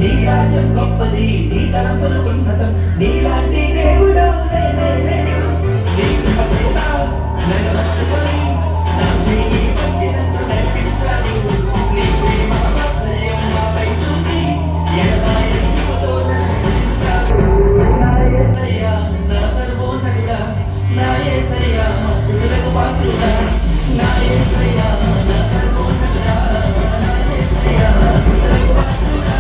నీ రాజ్యం గొప్పది, నీ తలంపులు ఉన్నతం, నీలాంటి దేవుడు లేనే లేడు. నీ కృప చేత నన్ను హత్తుకొని, నా చేయి పట్టి నన్ను నడిపించావు. నీ ప్రేమ వాత్సల్యం నాపై చూపి ఎడబాయని కృపతో నన్ను రక్షించావు. నా యేసయ్యా నా సర్వోన్నతుడా, నా యేసయ్యా స్తుతులకు పాత్రుడా, నా యేసయ్యా నా సర్వోన్నతుడా, నా యేసయ్యా స్తుతులకు పాత్రుడా.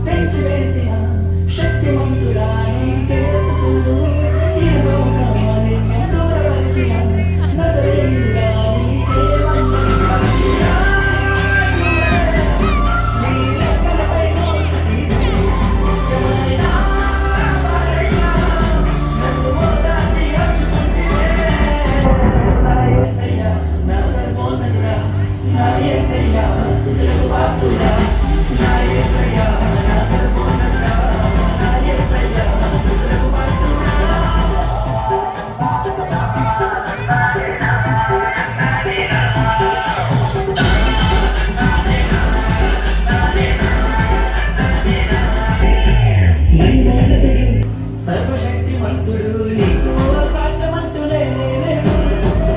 తెంచివేసిన శక్తిమంతుడా నీకే స్తుతులు. యెహోవా నిన్ను దూరపరిచిన నజరేయుడా నీకే వందనాలు. నీ రెక్కలపై మోసితివి, శ్రమలైన బాధలైన నన్ను ఓదార్చి హత్తుకుంటివే. నా యేసయ్యా నా సర్వోన్నతుడా, నా యేసయ్యా స్తుతులకు పాత్రుడా, నా యేసయ్యా నా సర్వోన్నతుడా, నా యేసయ్యా స్తుతులకు పాత్రుడా. నన్నోనతుడు, సర్వశక్తిమంతుడు, నీకు అసాధ్యమంటూ లేనే లేదు.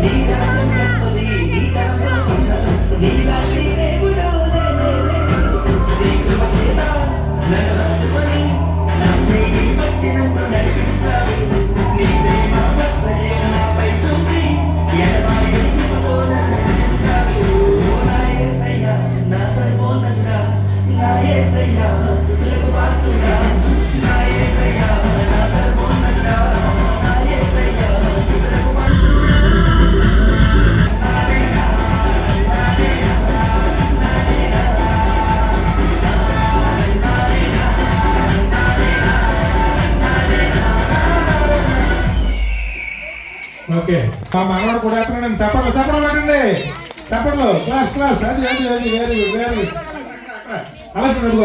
నీ రాజ్యం గొప్పది, నీ తలంపులు ఉన్నతం, నీలాంటి దేవుడు లేనే లేదు. నీ కృప చేత నన్ను హత్తుకొని, నా చేయి పట్టి నన్ను నడిపించావు. నీ ప్రేమ వాత్సల్యం నాపై చూపి ఎడబాయని కృపతో నన్ను రక్షించావు. నా యేసయ్యా నా సర్వోన్నతుడా, నా యేసయ్యా స్తుతులకు పాత్రుడా, నా యేసయ్యా నా సర్వోన్నతుడా, నా యేసయ్యా స్తుతులకు పాత్రుడా. ఓకే మా మనవాడు కూడా ఎత్తున్నాడు. చప్పట్లు చప్పట్లు పెట్టండి, చప్పట్లు. Class class. అది అది అది వెరీ గుడ్ వెరీ గుడ్. అలా చూడండి.